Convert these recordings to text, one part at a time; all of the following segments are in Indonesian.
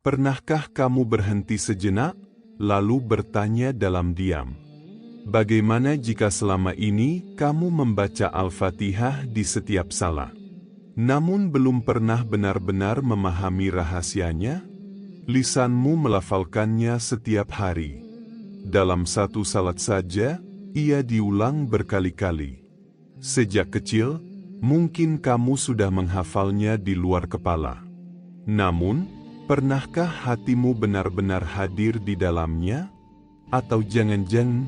Pernahkah kamu berhenti sejenak, lalu bertanya dalam diam? Bagaimana jika selama ini kamu membaca Al-Fatihah di setiap salat, namun belum pernah benar-benar memahami rahasianya? Lisanmu melafalkannya setiap hari. Dalam satu salat saja, ia diulang berkali-kali. Sejak kecil, mungkin kamu sudah menghafalnya di luar kepala. Namun, pernahkah hatimu benar-benar hadir di dalamnya? Atau jangan-jangan,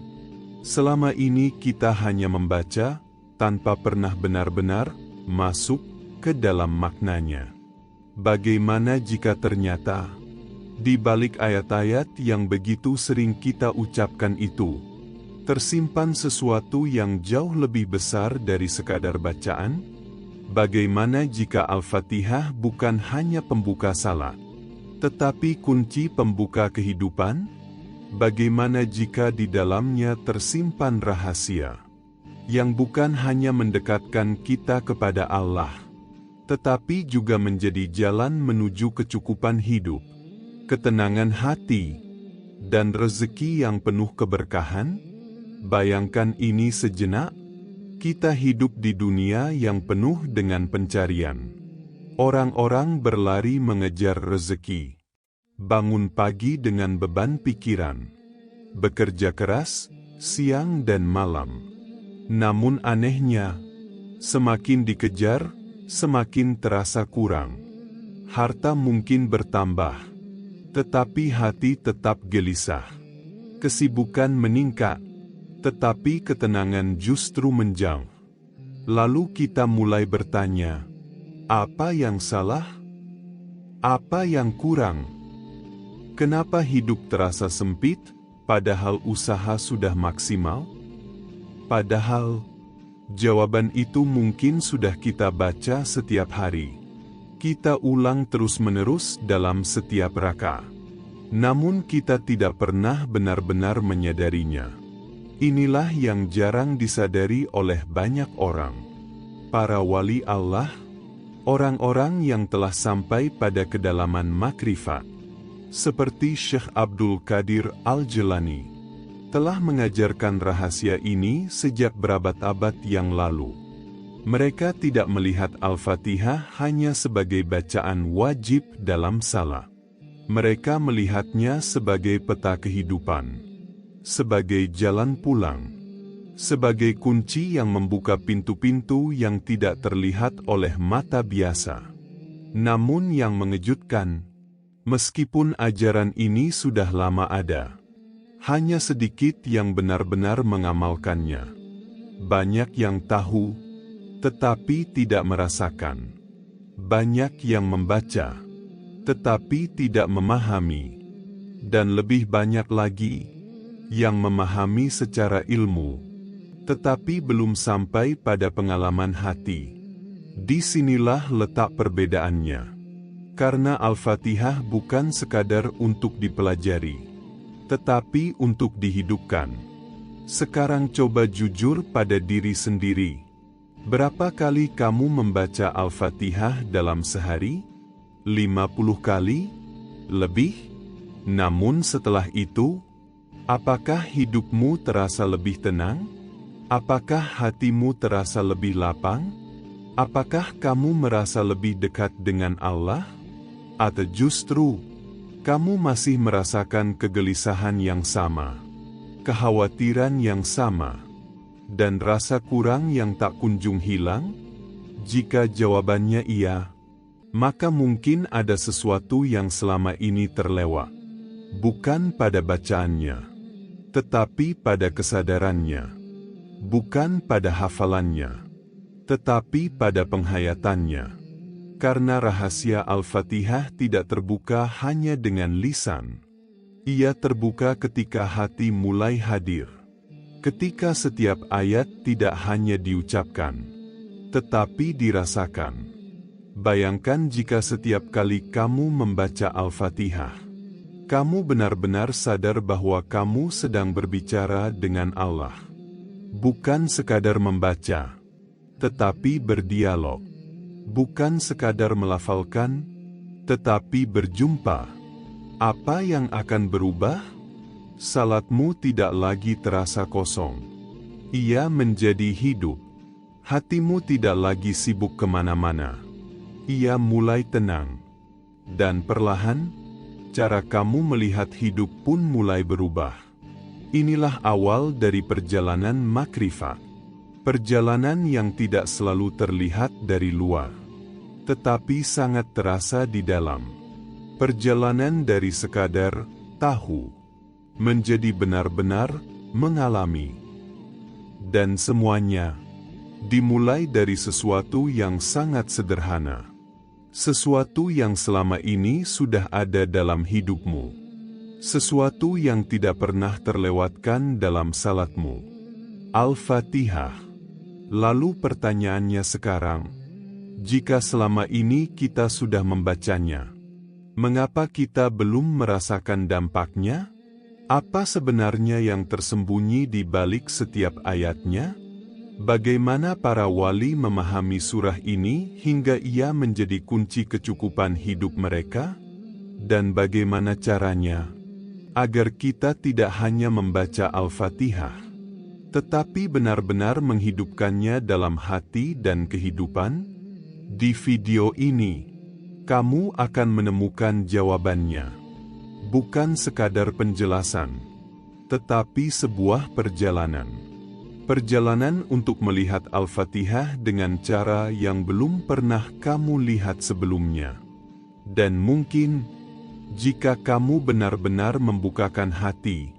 selama ini kita hanya membaca, tanpa pernah benar-benar masuk ke dalam maknanya? Bagaimana jika ternyata, di balik ayat-ayat yang begitu sering kita ucapkan itu, tersimpan sesuatu yang jauh lebih besar dari sekadar bacaan? Bagaimana jika Al-Fatihah bukan hanya pembuka salat, tetapi kunci pembuka kehidupan? Bagaimana jika di dalamnya tersimpan rahasia, yang bukan hanya mendekatkan kita kepada Allah, tetapi juga menjadi jalan menuju kecukupan hidup, ketenangan hati, dan rezeki yang penuh keberkahan? Bayangkan ini sejenak, kita hidup di dunia yang penuh dengan pencarian. Orang-orang berlari mengejar rezeki, bangun pagi dengan beban pikiran, bekerja keras, siang dan malam. Namun anehnya, semakin dikejar, semakin terasa kurang. Harta mungkin bertambah, tetapi hati tetap gelisah. Kesibukan meningkat, tetapi ketenangan justru menjauh. Lalu kita mulai bertanya, apa yang salah? Apa yang kurang? Kenapa hidup terasa sempit, padahal usaha sudah maksimal? Padahal, jawaban itu mungkin sudah kita baca setiap hari. Kita ulang terus-menerus dalam setiap rakaat. Namun kita tidak pernah benar-benar menyadarinya. Inilah yang jarang disadari oleh banyak orang. Para wali Allah, orang-orang yang telah sampai pada kedalaman makrifat, seperti Syekh Abdul Qadir Al-Jilani, telah mengajarkan rahasia ini sejak berabad-abad yang lalu. Mereka tidak melihat Al-Fatihah hanya sebagai bacaan wajib dalam salat. Mereka melihatnya sebagai peta kehidupan, sebagai jalan pulang, sebagai kunci yang membuka pintu-pintu yang tidak terlihat oleh mata biasa. Namun yang mengejutkan, meskipun ajaran ini sudah lama ada, hanya sedikit yang benar-benar mengamalkannya. Banyak yang tahu, tetapi tidak merasakan. Banyak yang membaca, tetapi tidak memahami. Dan lebih banyak lagi, yang memahami secara ilmu, tetapi belum sampai pada pengalaman hati. Disinilah letak perbedaannya. Karena Al-Fatihah bukan sekadar untuk dipelajari, tetapi untuk dihidupkan. Sekarang coba jujur pada diri sendiri. Berapa kali kamu membaca Al-Fatihah dalam sehari? 50 kali? Lebih? Namun setelah itu, apakah hidupmu terasa lebih tenang? Apakah hatimu terasa lebih lapang? Apakah kamu merasa lebih dekat dengan Allah? Atau justru, kamu masih merasakan kegelisahan yang sama, kekhawatiran yang sama, dan rasa kurang yang tak kunjung hilang? Jika jawabannya iya, maka mungkin ada sesuatu yang selama ini terlewat. Bukan pada bacaannya, tetapi pada kesadarannya. Bukan pada hafalannya, tetapi pada penghayatannya. Karena rahasia Al-Fatihah tidak terbuka hanya dengan lisan. Ia terbuka ketika hati mulai hadir. Ketika setiap ayat tidak hanya diucapkan, tetapi dirasakan. Bayangkan jika setiap kali kamu membaca Al-Fatihah, kamu benar-benar sadar bahwa kamu sedang berbicara dengan Allah. Bukan sekadar membaca, tetapi berdialog. Bukan sekadar melafalkan, tetapi berjumpa. Apa yang akan berubah? Salatmu tidak lagi terasa kosong. Ia menjadi hidup. Hatimu tidak lagi sibuk kemana-mana. Ia mulai tenang. Dan perlahan, cara kamu melihat hidup pun mulai berubah. Inilah awal dari perjalanan makrifat. Perjalanan yang tidak selalu terlihat dari luar, tetapi sangat terasa di dalam. Perjalanan dari sekadar tahu, menjadi benar-benar mengalami. Dan semuanya dimulai dari sesuatu yang sangat sederhana. Sesuatu yang selama ini sudah ada dalam hidupmu. Sesuatu yang tidak pernah terlewatkan dalam salatmu. Al-Fatihah. Lalu pertanyaannya sekarang, jika selama ini kita sudah membacanya, mengapa kita belum merasakan dampaknya? Apa sebenarnya yang tersembunyi di balik setiap ayatnya? Bagaimana para wali memahami surah ini hingga ia menjadi kunci kecukupan hidup mereka? Dan bagaimana caranya agar kita tidak hanya membaca Al-Fatihah, tetapi benar-benar menghidupkannya dalam hati dan kehidupan? Di video ini, kamu akan menemukan jawabannya. Bukan sekadar penjelasan, tetapi sebuah perjalanan. Perjalanan untuk melihat Al-Fatihah dengan cara yang belum pernah kamu lihat sebelumnya. Dan mungkin, jika kamu benar-benar membukakan hati,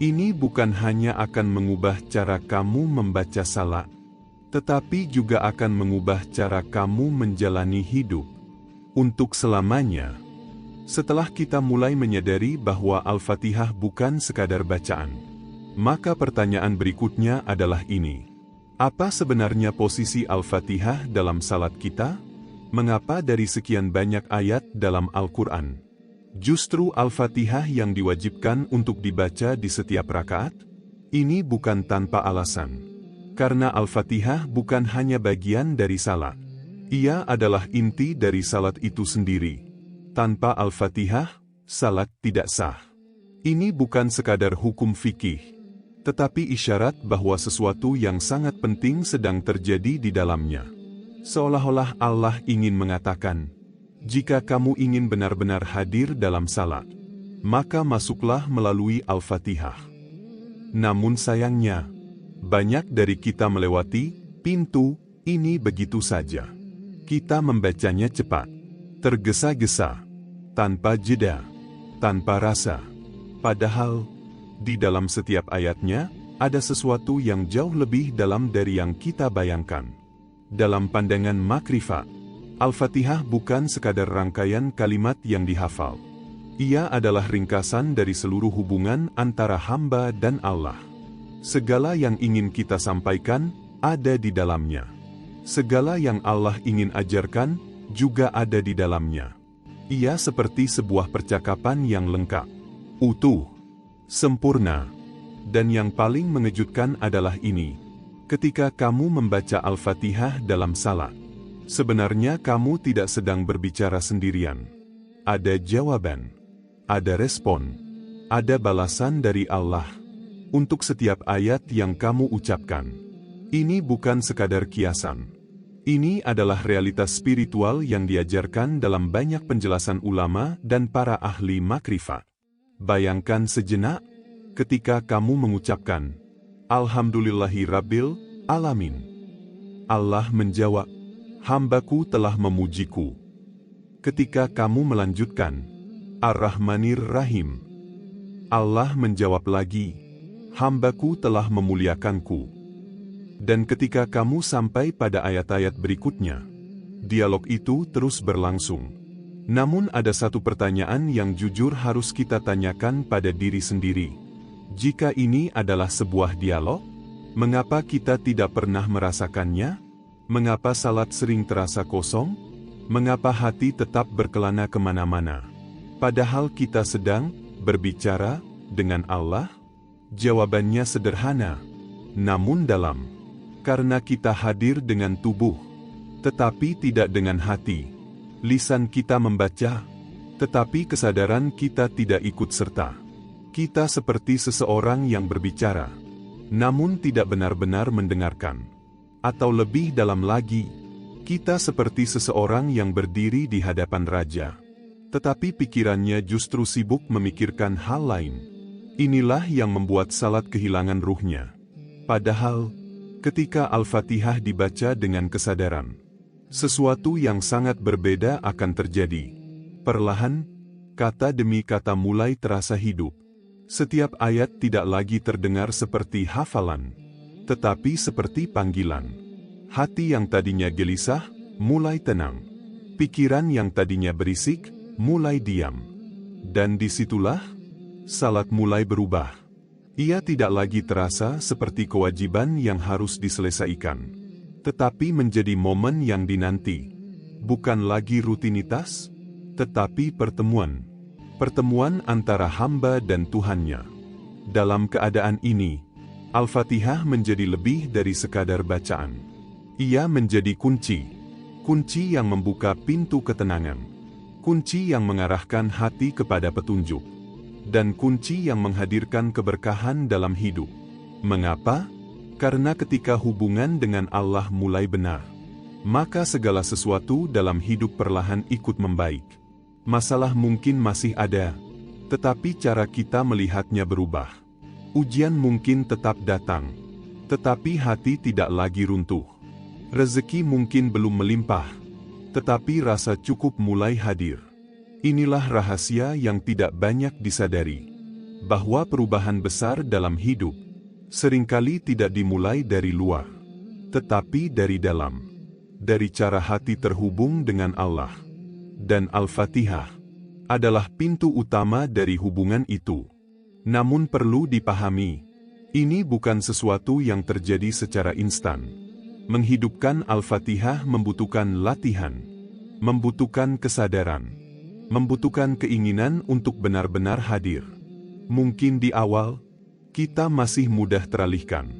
ini bukan hanya akan mengubah cara kamu membaca salat, tetapi juga akan mengubah cara kamu menjalani hidup untuk selamanya. Setelah kita mulai menyadari bahwa Al-Fatihah bukan sekadar bacaan, maka pertanyaan berikutnya adalah ini. Apa sebenarnya posisi Al-Fatihah dalam salat kita? Mengapa dari sekian banyak ayat dalam Al-Quran, justru Al-Fatihah yang diwajibkan untuk dibaca di setiap rakaat? Ini bukan tanpa alasan. Karena Al-Fatihah bukan hanya bagian dari salat. Ia adalah inti dari salat itu sendiri. Tanpa Al-Fatihah, salat tidak sah. Ini bukan sekadar hukum fikih, tetapi isyarat bahwa sesuatu yang sangat penting sedang terjadi di dalamnya. Seolah-olah Allah ingin mengatakan, jika kamu ingin benar-benar hadir dalam salat, maka masuklah melalui Al-Fatihah. Namun sayangnya, banyak dari kita melewati pintu ini begitu saja. Kita membacanya cepat, tergesa-gesa, tanpa jeda, tanpa rasa. Padahal, di dalam setiap ayatnya, ada sesuatu yang jauh lebih dalam dari yang kita bayangkan. Dalam pandangan makrifat, Al-Fatihah bukan sekadar rangkaian kalimat yang dihafal. Ia adalah ringkasan dari seluruh hubungan antara hamba dan Allah. Segala yang ingin kita sampaikan ada di dalamnya. Segala yang Allah ingin ajarkan juga ada di dalamnya. Ia seperti sebuah percakapan yang lengkap, utuh, sempurna. Dan yang paling mengejutkan adalah ini. Ketika kamu membaca Al-Fatihah dalam salat, sebenarnya kamu tidak sedang berbicara sendirian. Ada jawaban, ada respon, ada balasan dari Allah untuk setiap ayat yang kamu ucapkan. Ini bukan sekadar kiasan. Ini adalah realitas spiritual yang diajarkan dalam banyak penjelasan ulama dan para ahli makrifat. Bayangkan sejenak, ketika kamu mengucapkan, Alhamdulillahi Rabbil Alamin. Allah menjawab, hambaku telah memujiku. Ketika kamu melanjutkan, Ar-Rahmanir Rahim. Allah menjawab lagi, hambaku telah memuliakanku. Dan ketika kamu sampai pada ayat-ayat berikutnya, dialog itu terus berlangsung. Namun ada satu pertanyaan yang jujur harus kita tanyakan pada diri sendiri. Jika ini adalah sebuah dialog, mengapa kita tidak pernah merasakannya? Mengapa salat sering terasa kosong? Mengapa hati tetap berkelana kemana-mana? Padahal kita sedang berbicara dengan Allah? Jawabannya sederhana, namun dalam. Karena kita hadir dengan tubuh, tetapi tidak dengan hati. Lisan kita membaca, Tetapi kesadaran kita tidak ikut serta. Kita seperti seseorang yang berbicara, namun tidak benar-benar mendengarkan. Atau lebih dalam lagi, kita seperti seseorang yang berdiri di hadapan raja, tetapi pikirannya justru sibuk memikirkan hal lain. Inilah yang membuat salat kehilangan ruhnya. Padahal, ketika Al-Fatihah dibaca dengan kesadaran, sesuatu yang sangat berbeda akan terjadi. Perlahan, kata demi kata mulai terasa hidup. Setiap ayat tidak lagi terdengar seperti hafalan, tetapi seperti panggilan. Hati yang tadinya gelisah, mulai tenang. Pikiran yang tadinya berisik, mulai diam. Dan disitulah, salat mulai berubah. Ia tidak lagi terasa seperti kewajiban yang harus diselesaikan, tetapi menjadi momen yang dinanti. Bukan lagi rutinitas, tetapi pertemuan. Pertemuan antara hamba dan Tuhannya. Dalam keadaan ini, Al-Fatihah menjadi lebih dari sekadar bacaan. Ia menjadi kunci yang membuka pintu ketenangan, kunci yang mengarahkan hati kepada petunjuk, dan kunci yang menghadirkan keberkahan dalam hidup. Mengapa? Karena ketika hubungan dengan Allah mulai benar, maka segala sesuatu dalam hidup perlahan ikut membaik. Masalah mungkin masih ada, tetapi cara kita melihatnya berubah. Ujian mungkin tetap datang, tetapi hati tidak lagi runtuh. Rezeki mungkin belum melimpah, tetapi rasa cukup mulai hadir. Inilah rahasia yang tidak banyak disadari, bahwa perubahan besar dalam hidup seringkali tidak dimulai dari luar, tetapi dari dalam, dari cara hati terhubung dengan Allah. Dan Al-Fatihah adalah pintu utama dari hubungan itu. Namun perlu dipahami, ini bukan sesuatu yang terjadi secara instan. Menghidupkan Al-Fatihah membutuhkan latihan, membutuhkan kesadaran, membutuhkan keinginan untuk benar-benar hadir. Mungkin di awal, kita masih mudah teralihkan,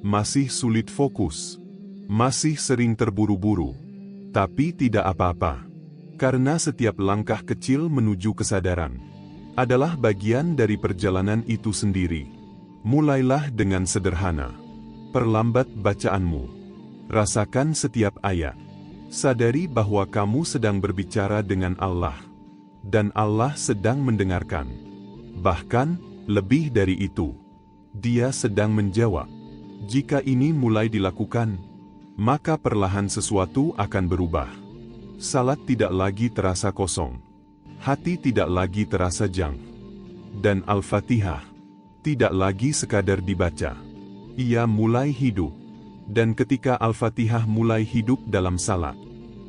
masih sulit fokus, masih sering terburu-buru. Tapi tidak apa-apa, karena setiap langkah kecil menuju kesadaran adalah bagian dari perjalanan itu sendiri. Mulailah dengan sederhana. Perlambat bacaanmu. Rasakan setiap ayat. Sadari bahwa kamu sedang berbicara dengan Allah, dan Allah sedang mendengarkan. Bahkan, lebih dari itu, Dia sedang menjawab. Jika ini mulai dilakukan, maka perlahan sesuatu akan berubah. Salat tidak lagi terasa kosong. Hati tidak lagi terasa jang. Dan Al-Fatihah tidak lagi sekadar dibaca. Ia mulai hidup. Dan ketika Al-Fatihah mulai hidup dalam salat,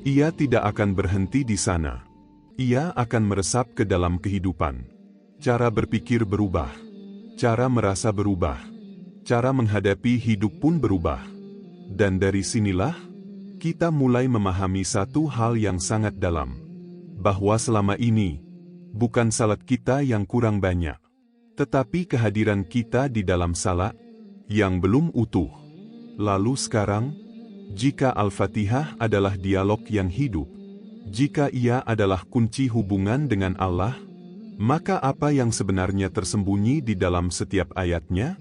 ia tidak akan berhenti di sana. Ia akan meresap ke dalam kehidupan. Cara berpikir berubah. Cara merasa berubah. Cara menghadapi hidup pun berubah. Dan dari sinilah, kita mulai memahami satu hal yang sangat dalam. Bahwa selama ini, bukan salat kita yang kurang banyak, tetapi kehadiran kita di dalam salat yang belum utuh. Lalu sekarang, jika Al-Fatihah adalah dialog yang hidup, jika ia adalah kunci hubungan dengan Allah, maka apa yang sebenarnya tersembunyi di dalam setiap ayatnya?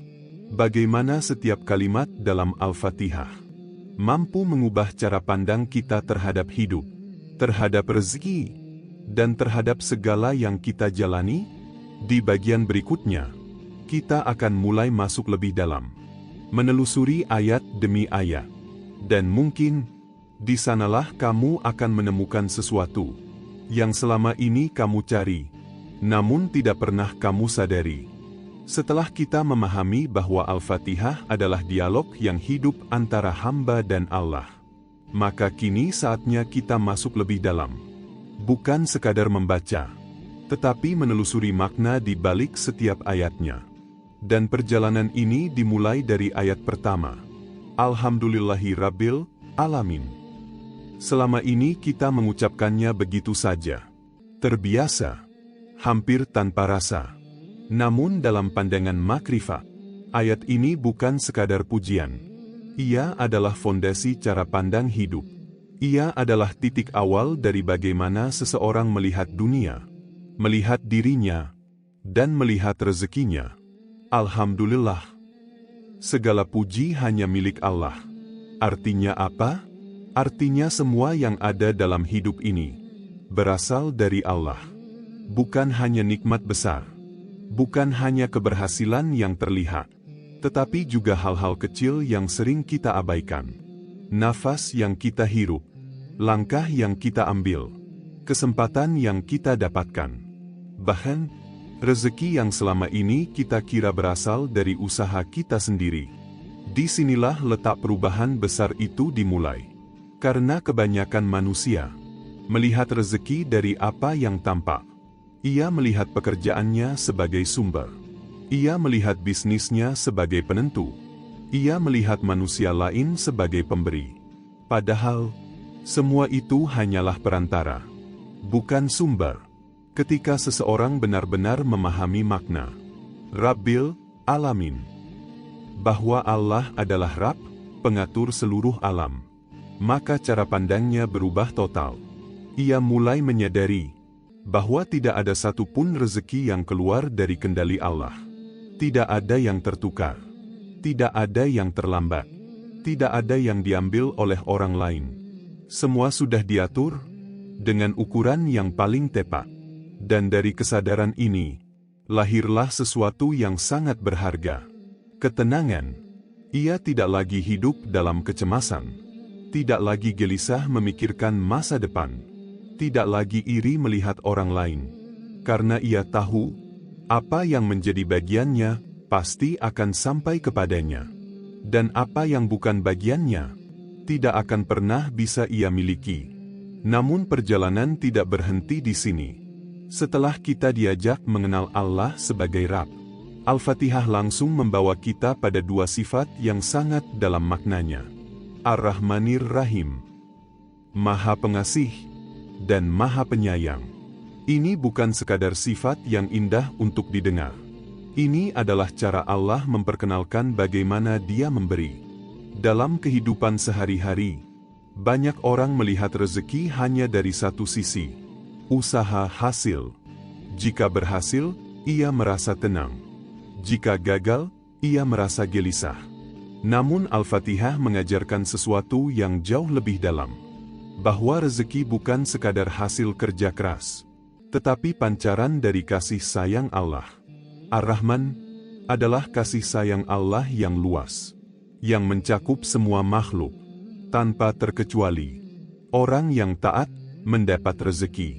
Bagaimana setiap kalimat dalam Al-Fatihah mampu mengubah cara pandang kita terhadap hidup, terhadap rezeki, dan terhadap segala yang kita jalani? Di bagian berikutnya, kita akan mulai masuk lebih dalam, menelusuri ayat demi ayat. Dan mungkin, di sanalah kamu akan menemukan sesuatu yang selama ini kamu cari, namun tidak pernah kamu sadari. Setelah kita memahami bahwa Al-Fatihah adalah dialog yang hidup antara hamba dan Allah, maka kini saatnya kita masuk lebih dalam. Bukan sekadar membaca, tetapi menelusuri makna di balik setiap ayatnya. Dan perjalanan ini dimulai dari ayat pertama. Alhamdulillahirabbil alamin. Selama ini kita mengucapkannya begitu saja, terbiasa, hampir tanpa rasa. Namun dalam pandangan makrifat, ayat ini bukan sekadar pujian. Ia adalah fondasi cara pandang hidup. Ia adalah titik awal dari bagaimana seseorang melihat dunia, melihat dirinya, dan melihat rezekinya. Alhamdulillah. Segala puji hanya milik Allah. Artinya apa? Artinya semua yang ada dalam hidup ini berasal dari Allah. Bukan hanya nikmat besar, bukan hanya keberhasilan yang terlihat, tetapi juga hal-hal kecil yang sering kita abaikan. Nafas yang kita hirup, langkah yang kita ambil, kesempatan yang kita dapatkan. Bahkan, rezeki yang selama ini kita kira berasal dari usaha kita sendiri. Disinilah letak perubahan besar itu dimulai. Karena kebanyakan manusia melihat rezeki dari apa yang tampak. Ia melihat pekerjaannya sebagai sumber. Ia melihat bisnisnya sebagai penentu. Ia melihat manusia lain sebagai pemberi. Padahal, semua itu hanyalah perantara, bukan sumber. Ketika seseorang benar-benar memahami makna Rabbil Alamin, bahwa Allah adalah Rabb, pengatur seluruh alam, maka cara pandangnya berubah total. Ia mulai menyadari bahwa tidak ada satupun rezeki yang keluar dari kendali Allah. Tidak ada yang tertukar, tidak ada yang terlambat, tidak ada yang diambil oleh orang lain. Semua sudah diatur dengan ukuran yang paling tepat. Dan dari kesadaran ini, lahirlah sesuatu yang sangat berharga. Ketenangan. Ia tidak lagi hidup dalam kecemasan, tidak lagi gelisah memikirkan masa depan, tidak lagi iri melihat orang lain. Karena ia tahu, apa yang menjadi bagiannya, pasti akan sampai kepadanya. Dan apa yang bukan bagiannya, tidak akan pernah bisa ia miliki. Namun perjalanan tidak berhenti di sini. Setelah kita diajak mengenal Allah sebagai Rabb, Al-Fatihah langsung membawa kita pada dua sifat yang sangat dalam maknanya. Ar-Rahmanir Rahim, Maha Pengasih, dan Maha Penyayang. Ini bukan sekadar sifat yang indah untuk didengar. Ini adalah cara Allah memperkenalkan bagaimana Dia memberi. Dalam kehidupan sehari-hari, banyak orang melihat rezeki hanya dari satu sisi, usaha hasil. Jika berhasil, ia merasa tenang. Jika gagal, ia merasa gelisah. Namun Al-Fatihah mengajarkan sesuatu yang jauh lebih dalam, bahwa rezeki bukan sekadar hasil kerja keras, tetapi pancaran dari kasih sayang Allah. Ar-Rahman adalah kasih sayang Allah yang luas, yang mencakup semua makhluk, tanpa terkecuali. Orang yang taat mendapat rezeki.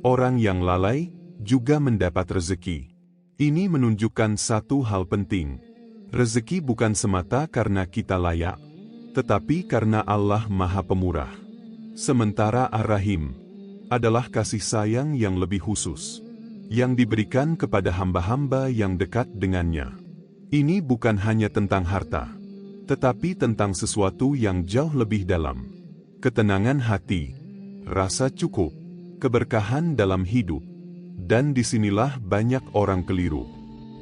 Orang yang lalai juga mendapat rezeki. Ini menunjukkan satu hal penting. Rezeki bukan semata karena kita layak, tetapi karena Allah Maha Pemurah. Sementara Ar-Rahim adalah kasih sayang yang lebih khusus, yang diberikan kepada hamba-hamba yang dekat dengannya. Ini bukan hanya tentang harta, tetapi tentang sesuatu yang jauh lebih dalam. Ketenangan hati, rasa cukup, keberkahan dalam hidup. Dan disinilah banyak orang keliru.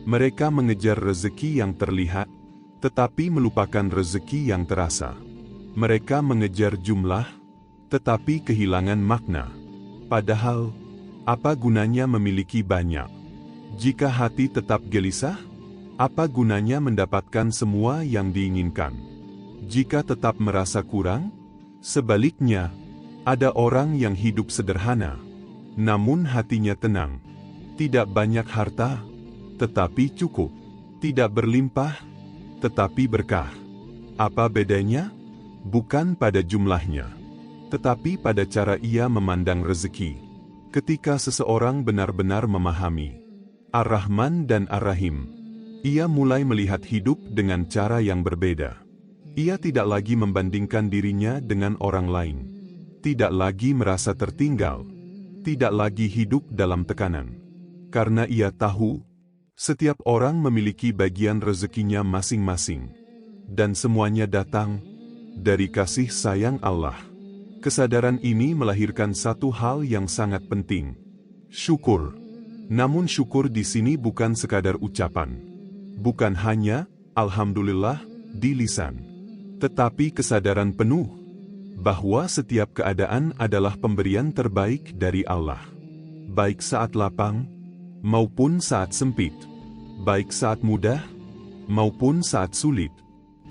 Mereka mengejar rezeki yang terlihat, tetapi melupakan rezeki yang terasa. Mereka mengejar jumlah, tetapi kehilangan makna. Padahal, apa gunanya memiliki banyak jika hati tetap gelisah? Apa gunanya mendapatkan semua yang diinginkan jika tetap merasa kurang? Sebaliknya, ada orang yang hidup sederhana, namun hatinya tenang. Tidak banyak harta, tetapi cukup. Tidak berlimpah, tetapi berkah. Apa bedanya? Bukan pada jumlahnya, tetapi pada cara ia memandang rezeki. Ketika seseorang benar-benar memahami Ar-Rahman dan Ar-Rahim, ia mulai melihat hidup dengan cara yang berbeda. Ia tidak lagi membandingkan dirinya dengan orang lain. Tidak lagi merasa tertinggal. Tidak lagi hidup dalam tekanan. Karena ia tahu, setiap orang memiliki bagian rezekinya masing-masing. Dan semuanya datang dari kasih sayang Allah. Kesadaran ini melahirkan satu hal yang sangat penting. Syukur. Namun syukur di sini bukan sekadar ucapan. Bukan hanya, Alhamdulillah, di lisan. Tetapi kesadaran penuh bahwa setiap keadaan adalah pemberian terbaik dari Allah. baik saat lapang maupun saat sempit, baik saat mudah maupun saat sulit,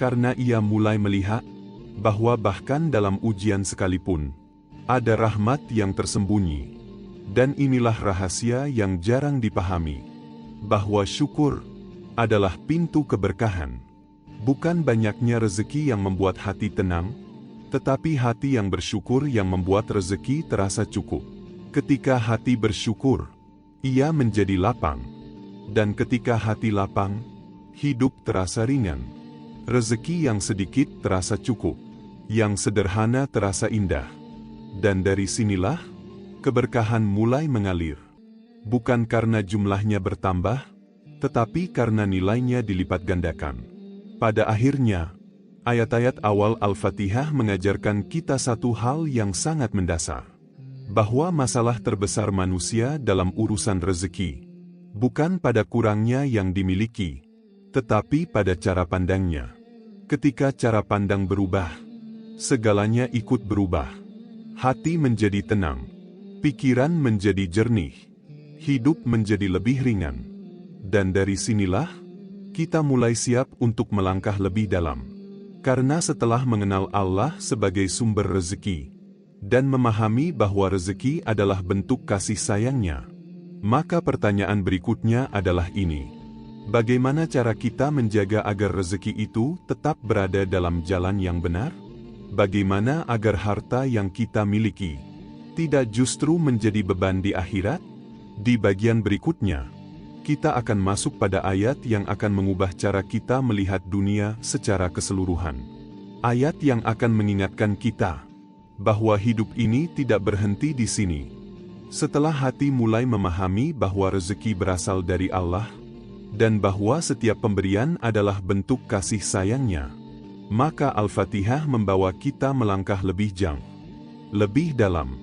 karena ia mulai melihat bahwa bahkan dalam ujian sekalipun, ada rahmat yang tersembunyi. Dan inilah rahasia yang jarang dipahami, bahwa syukur adalah pintu keberkahan. Bukan banyaknya rezeki yang membuat hati tenang, tetapi hati yang bersyukur yang membuat rezeki terasa cukup. Ketika hati bersyukur, ia menjadi lapang. Dan ketika hati lapang, hidup terasa ringan. Rezeki yang sedikit terasa cukup, yang sederhana terasa indah. Dan dari sinilah, keberkahan mulai mengalir. Bukan karena jumlahnya bertambah, tetapi karena nilainya dilipat gandakan. Pada akhirnya, ayat-ayat awal Al-Fatihah mengajarkan kita satu hal yang sangat mendasar. Bahwa masalah terbesar manusia dalam urusan rezeki, bukan pada kurangnya yang dimiliki, tetapi pada cara pandangnya. Ketika cara pandang berubah, segalanya ikut berubah. Hati menjadi tenang, pikiran menjadi jernih, hidup menjadi lebih ringan. Dan dari sinilah, kita mulai siap untuk melangkah lebih dalam. Karena setelah mengenal Allah sebagai sumber rezeki, dan memahami bahwa rezeki adalah bentuk kasih sayangnya, maka pertanyaan berikutnya adalah ini. Bagaimana cara kita menjaga agar rezeki itu tetap berada dalam jalan yang benar? Bagaimana agar harta yang kita miliki tidak justru menjadi beban di akhirat? Di bagian berikutnya, kita akan masuk pada ayat yang akan mengubah cara kita melihat dunia secara keseluruhan. Ayat yang akan mengingatkan kita bahwa hidup ini tidak berhenti di sini. Setelah hati mulai memahami bahwa rezeki berasal dari Allah, dan bahwa setiap pemberian adalah bentuk kasih sayangnya, maka Al-Fatihah membawa kita melangkah lebih jauh, lebih dalam,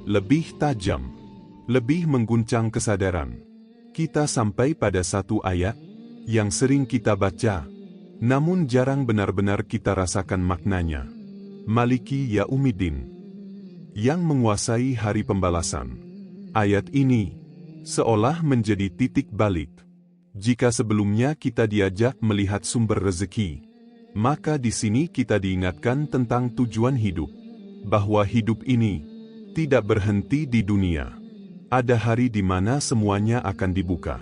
lebih tajam, lebih mengguncang kesadaran. Kita sampai pada satu ayat yang sering kita baca, namun jarang benar-benar kita rasakan maknanya. Maliki Yaumiddin, yang menguasai hari pembalasan. Ayat ini seolah menjadi titik balik. Jika sebelumnya kita diajak melihat sumber rezeki, maka di sini kita diingatkan tentang tujuan hidup, bahwa hidup ini tidak berhenti di dunia. Ada hari di mana semuanya akan dibuka.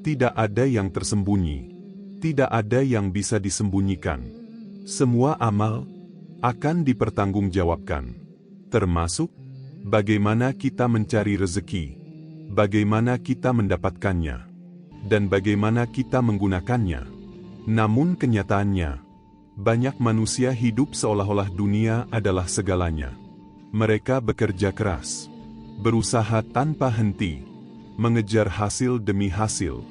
Tidak ada yang tersembunyi. Tidak ada yang bisa disembunyikan. Semua amal akan dipertanggungjawabkan. Termasuk bagaimana kita mencari rezeki, bagaimana kita mendapatkannya, dan bagaimana kita menggunakannya. Namun kenyataannya, banyak manusia hidup seolah-olah dunia adalah segalanya. Mereka bekerja keras, berusaha tanpa henti, mengejar hasil demi hasil.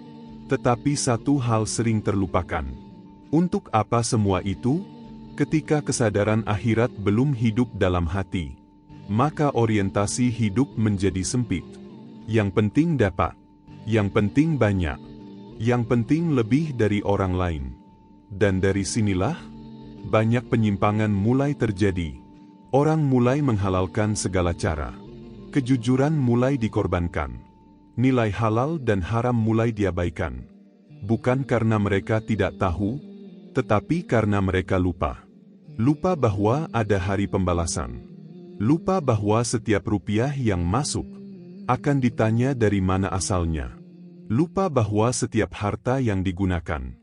Tetapi satu hal sering terlupakan. Untuk apa semua itu? Ketika kesadaran akhirat belum hidup dalam hati, maka orientasi hidup menjadi sempit. Yang penting dapat, yang penting banyak, yang penting lebih dari orang lain. Dan dari sinilah, banyak penyimpangan mulai terjadi. Orang mulai menghalalkan segala cara. Kejujuran mulai dikorbankan. Nilai halal dan haram mulai diabaikan. Bukan karena mereka tidak tahu, tetapi karena mereka lupa. Lupa bahwa ada hari pembalasan. Lupa bahwa setiap rupiah yang masuk akan ditanya dari mana asalnya. Lupa bahwa setiap harta yang digunakan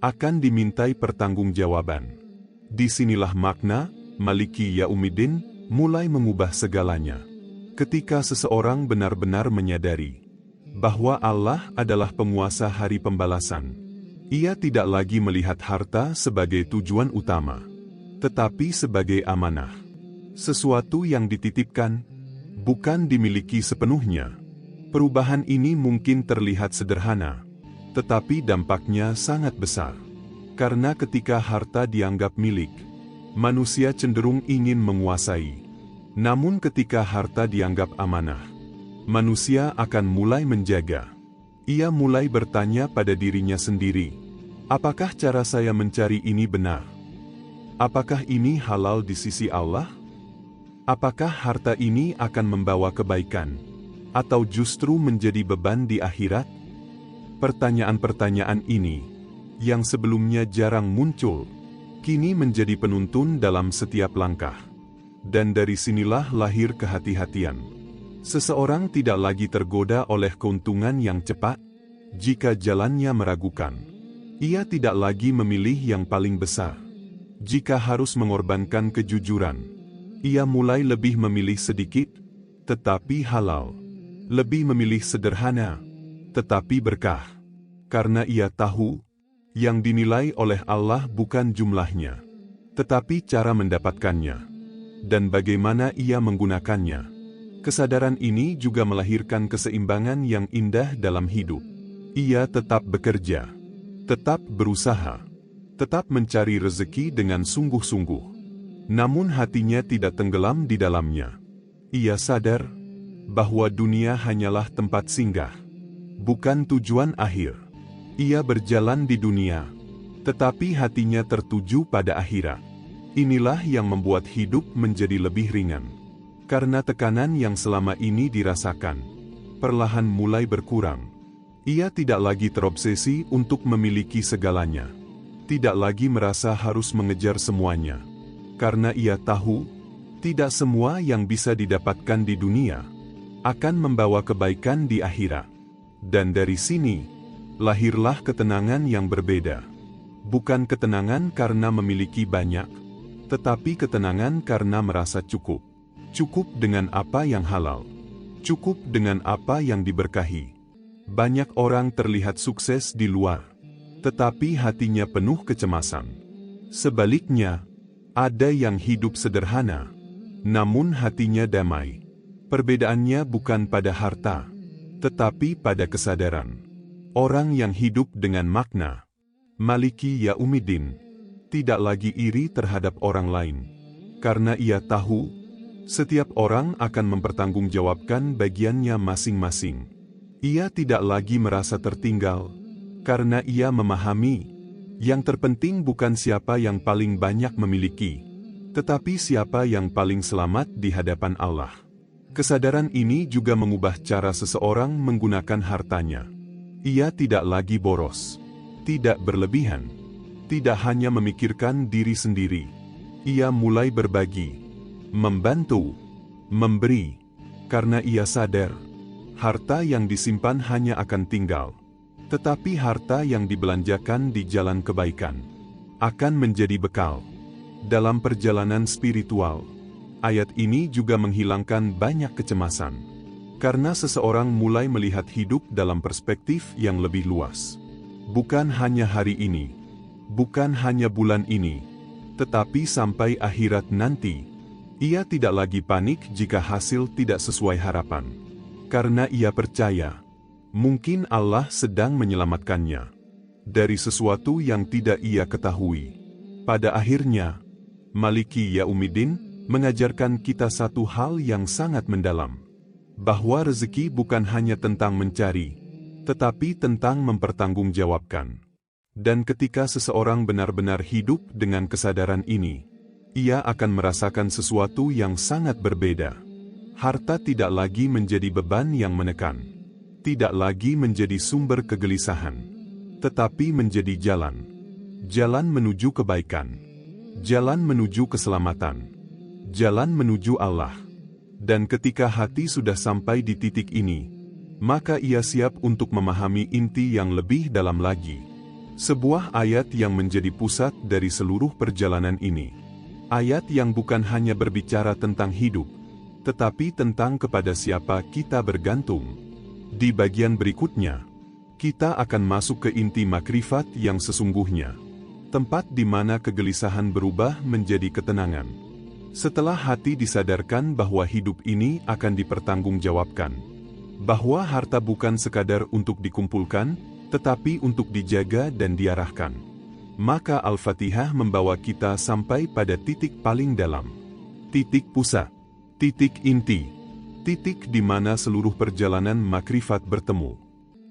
akan dimintai pertanggungjawaban. Disinilah makna Maliki Yaumiddin mulai mengubah segalanya. Ketika seseorang benar-benar menyadari bahwa Allah adalah penguasa hari pembalasan, ia tidak lagi melihat harta sebagai tujuan utama, tetapi sebagai amanah. Sesuatu yang dititipkan, bukan dimiliki sepenuhnya. Perubahan ini mungkin terlihat sederhana, tetapi dampaknya sangat besar. Karena ketika harta dianggap milik, manusia cenderung ingin menguasai. Namun ketika harta dianggap amanah, manusia akan mulai menjaga. Ia mulai bertanya pada dirinya sendiri, apakah cara saya mencari ini benar? Apakah ini halal di sisi Allah? Apakah harta ini akan membawa kebaikan? Atau justru menjadi beban di akhirat? Pertanyaan-pertanyaan ini, yang sebelumnya jarang muncul, kini menjadi penuntun dalam setiap langkah. Dan dari sinilah lahir kehati-hatian. Seseorang tidak lagi tergoda oleh keuntungan yang cepat, jika jalannya meragukan. Ia tidak lagi memilih yang paling besar. Jika harus mengorbankan kejujuran, ia mulai lebih memilih sedikit, tetapi halal. Lebih memilih sederhana, tetapi berkah. Karena ia tahu, yang dinilai oleh Allah bukan jumlahnya, tetapi cara mendapatkannya, dan bagaimana ia menggunakannya. Kesadaran ini juga melahirkan keseimbangan yang indah dalam hidup. Ia tetap bekerja, tetap berusaha, tetap mencari rezeki dengan sungguh-sungguh. Namun hatinya tidak tenggelam di dalamnya. Ia sadar bahwa dunia hanyalah tempat singgah, bukan tujuan akhir. Ia berjalan di dunia, tetapi hatinya tertuju pada akhirat. Inilah yang membuat hidup menjadi lebih ringan. Karena tekanan yang selama ini dirasakan, perlahan mulai berkurang. Ia tidak lagi terobsesi untuk memiliki segalanya. Tidak lagi merasa harus mengejar semuanya. Karena ia tahu, tidak semua yang bisa didapatkan di dunia akan membawa kebaikan di akhirat. Dan dari sini, lahirlah ketenangan yang berbeda. Bukan ketenangan karena memiliki banyak, tetapi ketenangan karena merasa cukup. Cukup dengan apa yang halal. Cukup dengan apa yang diberkahi. Banyak orang terlihat sukses di luar, tetapi hatinya penuh kecemasan. Sebaliknya, ada yang hidup sederhana, namun hatinya damai. Perbedaannya bukan pada harta, tetapi pada kesadaran. Orang yang hidup dengan makna, Maliki Yaumiddin, tidak lagi iri terhadap orang lain. Karena ia tahu, setiap orang akan mempertanggungjawabkan bagiannya masing-masing. Ia tidak lagi merasa tertinggal, karena ia memahami, yang terpenting bukan siapa yang paling banyak memiliki, tetapi siapa yang paling selamat di hadapan Allah. Kesadaran ini juga mengubah cara seseorang menggunakan hartanya. Ia tidak lagi boros, tidak berlebihan, tidak hanya memikirkan diri sendiri. Ia mulai berbagi, membantu, memberi, karena ia sadar, harta yang disimpan hanya akan tinggal. Tetapi harta yang dibelanjakan di jalan kebaikan akan menjadi bekal dalam perjalanan spiritual. Ayat ini juga menghilangkan banyak kecemasan, karena seseorang mulai melihat hidup dalam perspektif yang lebih luas. Bukan hanya hari ini, bukan hanya bulan ini, tetapi sampai akhirat nanti. Ia tidak lagi panik jika hasil tidak sesuai harapan, karena ia percaya, mungkin Allah sedang menyelamatkannya dari sesuatu yang tidak ia ketahui. Pada akhirnya, Maliki Yaumiddin mengajarkan kita satu hal yang sangat mendalam, bahwa rezeki bukan hanya tentang mencari, tetapi tentang mempertanggungjawabkan. Dan ketika seseorang benar-benar hidup dengan kesadaran ini, ia akan merasakan sesuatu yang sangat berbeda. Harta tidak lagi menjadi beban yang menekan, tidak lagi menjadi sumber kegelisahan, tetapi menjadi jalan. Jalan menuju kebaikan, jalan menuju keselamatan, jalan menuju Allah. Dan ketika hati sudah sampai di titik ini, maka ia siap untuk memahami inti yang lebih dalam lagi. Sebuah ayat yang menjadi pusat dari seluruh perjalanan ini. Ayat yang bukan hanya berbicara tentang hidup, tetapi tentang kepada siapa kita bergantung. Di bagian berikutnya, kita akan masuk ke inti makrifat yang sesungguhnya. Tempat di mana kegelisahan berubah menjadi ketenangan. Setelah hati disadarkan bahwa hidup ini akan dipertanggungjawabkan, bahwa harta bukan sekadar untuk dikumpulkan, tetapi untuk dijaga dan diarahkan, maka Al-Fatihah membawa kita sampai pada titik paling dalam, titik pusat, titik inti, titik di mana seluruh perjalanan makrifat bertemu.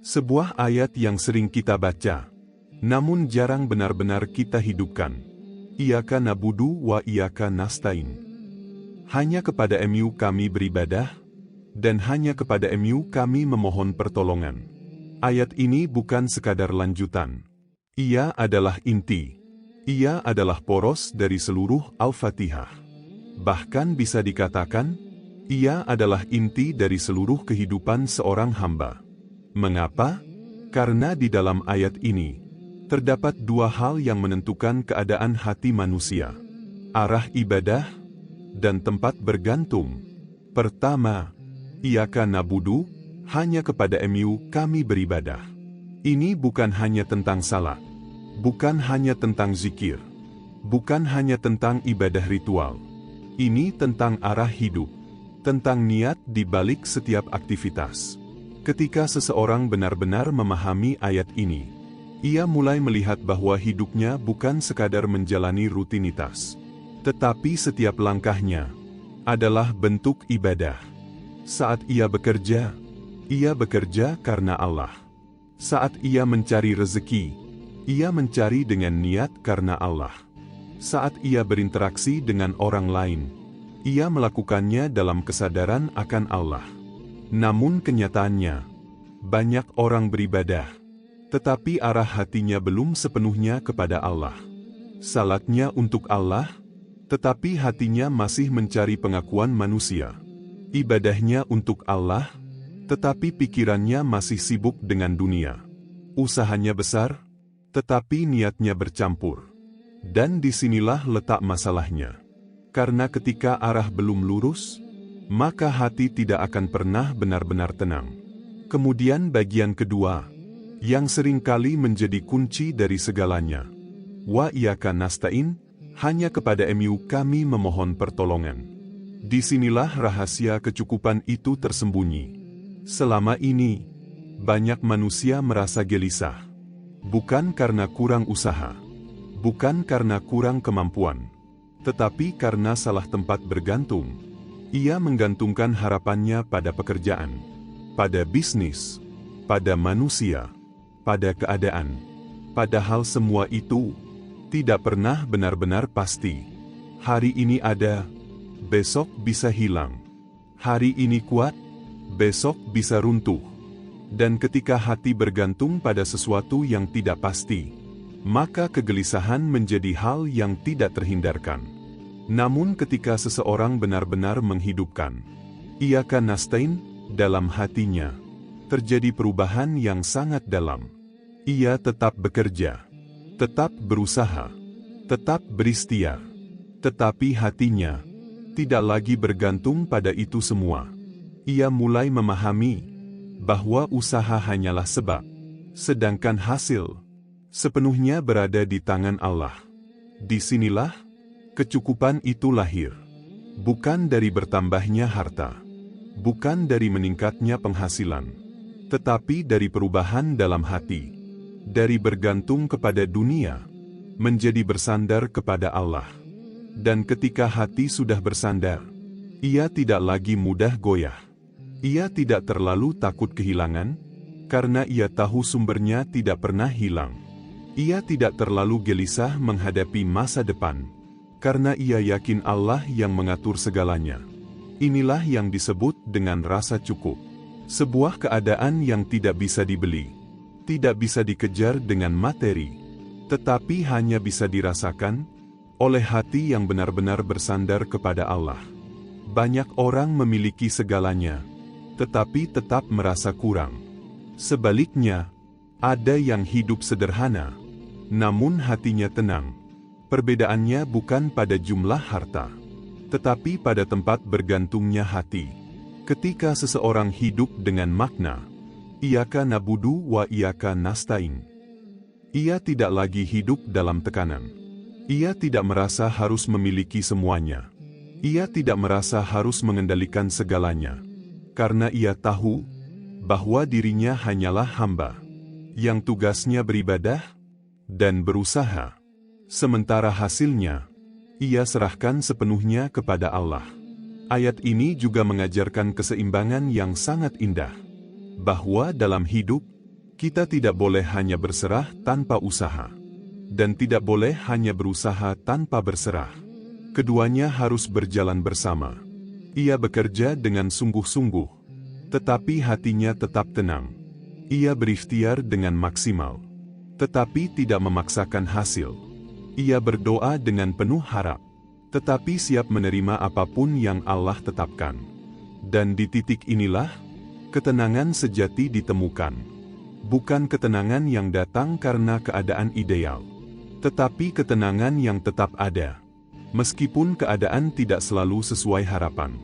Sebuah ayat yang sering kita baca, namun jarang benar-benar kita hidupkan. Iyyaka na'budu wa iyyaka nasta'in. Hanya kepada-Mu kami beribadah, dan hanya kepada MU kami memohon pertolongan. Ayat ini bukan sekadar lanjutan. Ia adalah inti. Ia adalah poros dari seluruh Al-Fatihah. Bahkan bisa dikatakan, ia adalah inti dari seluruh kehidupan seorang hamba. Mengapa? Karena di dalam ayat ini, terdapat dua hal yang menentukan keadaan hati manusia. Arah ibadah, dan tempat bergantung. Pertama, Iyyaka na'budu, hanya kepada MU kami beribadah. Ini bukan hanya tentang salat. Bukan hanya tentang zikir. Bukan hanya tentang ibadah ritual. Ini tentang arah hidup. Tentang niat di balik setiap aktivitas. Ketika seseorang benar-benar memahami ayat ini, ia mulai melihat bahwa hidupnya bukan sekadar menjalani rutinitas. Tetapi setiap langkahnya adalah bentuk ibadah. Saat ia bekerja karena Allah. Saat ia mencari rezeki, ia mencari dengan niat karena Allah. Saat ia berinteraksi dengan orang lain, ia melakukannya dalam kesadaran akan Allah. Namun kenyataannya, banyak orang beribadah, tetapi arah hatinya belum sepenuhnya kepada Allah. Salatnya untuk Allah, tetapi hatinya masih mencari pengakuan manusia. Ibadahnya untuk Allah, tetapi pikirannya masih sibuk dengan dunia. Usahanya besar, tetapi niatnya bercampur. Dan disinilah letak masalahnya. Karena ketika arah belum lurus, maka hati tidak akan pernah benar-benar tenang. Kemudian bagian kedua, yang seringkali menjadi kunci dari segalanya. Wa iyyaka nasta'in, hanya kepada MU kami memohon pertolongan. Disinilah rahasia kecukupan itu tersembunyi. Selama ini, banyak manusia merasa gelisah. Bukan karena kurang usaha, bukan karena kurang kemampuan, tetapi karena salah tempat bergantung. Ia menggantungkan harapannya pada pekerjaan, pada bisnis, pada manusia, pada keadaan. Padahal semua itu tidak pernah benar-benar pasti. Hari ini ada, besok bisa hilang. Hari ini kuat, besok bisa runtuh. Dan ketika hati bergantung pada sesuatu yang tidak pasti, maka kegelisahan menjadi hal yang tidak terhindarkan. Namun ketika seseorang benar-benar menghidupkan Iyyaka nasta'in dalam hatinya, terjadi perubahan yang sangat dalam. Ia tetap bekerja, tetap berusaha, tetap berikhtiar, tetapi hatinya tidak lagi bergantung pada itu semua. Ia mulai memahami bahwa usaha hanyalah sebab, sedangkan hasil sepenuhnya berada di tangan Allah. Disinilah kecukupan itu lahir. Bukan dari bertambahnya harta, bukan dari meningkatnya penghasilan, tetapi dari perubahan dalam hati. Dari bergantung kepada dunia, menjadi bersandar kepada Allah. Dan ketika hati sudah bersandar, ia tidak lagi mudah goyah. Ia tidak terlalu takut kehilangan, karena ia tahu sumbernya tidak pernah hilang. Ia tidak terlalu gelisah menghadapi masa depan, karena ia yakin Allah yang mengatur segalanya. Inilah yang disebut dengan rasa cukup. Sebuah keadaan yang tidak bisa dibeli, tidak bisa dikejar dengan materi, tetapi hanya bisa dirasakan oleh hati yang benar-benar bersandar kepada Allah. Banyak orang memiliki segalanya, tetapi tetap merasa kurang. Sebaliknya, ada yang hidup sederhana, namun hatinya tenang. Perbedaannya bukan pada jumlah harta, tetapi pada tempat bergantungnya hati. Ketika seseorang hidup dengan makna, Iyyaka na'budu wa iyyaka nasta'in, ia tidak lagi hidup dalam tekanan. Ia tidak merasa harus memiliki semuanya. Ia tidak merasa harus mengendalikan segalanya. Karena ia tahu bahwa dirinya hanyalah hamba yang tugasnya beribadah dan berusaha. Sementara hasilnya, ia serahkan sepenuhnya kepada Allah. Ayat ini juga mengajarkan keseimbangan yang sangat indah, bahwa dalam hidup, kita tidak boleh hanya berserah tanpa usaha, dan tidak boleh hanya berusaha tanpa berserah. Keduanya harus berjalan bersama. Ia bekerja dengan sungguh-sungguh, tetapi hatinya tetap tenang. Ia berikhtiar dengan maksimal, tetapi tidak memaksakan hasil. Ia berdoa dengan penuh harap, tetapi siap menerima apapun yang Allah tetapkan. Dan di titik inilah, ketenangan sejati ditemukan. Bukan ketenangan yang datang karena keadaan ideal, tetapi ketenangan yang tetap ada, meskipun keadaan tidak selalu sesuai harapan.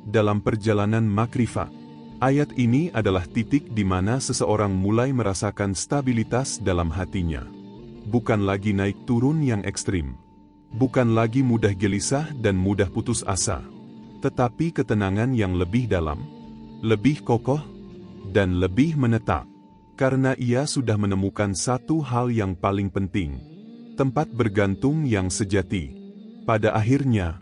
Dalam perjalanan makrifat, ayat ini adalah titik di mana seseorang mulai merasakan stabilitas dalam hatinya. Bukan lagi naik turun yang ekstrim, bukan lagi mudah gelisah dan mudah putus asa, tetapi ketenangan yang lebih dalam, lebih kokoh, dan lebih menetap. Karena ia sudah menemukan satu hal yang paling penting, tempat bergantung yang sejati. Pada akhirnya,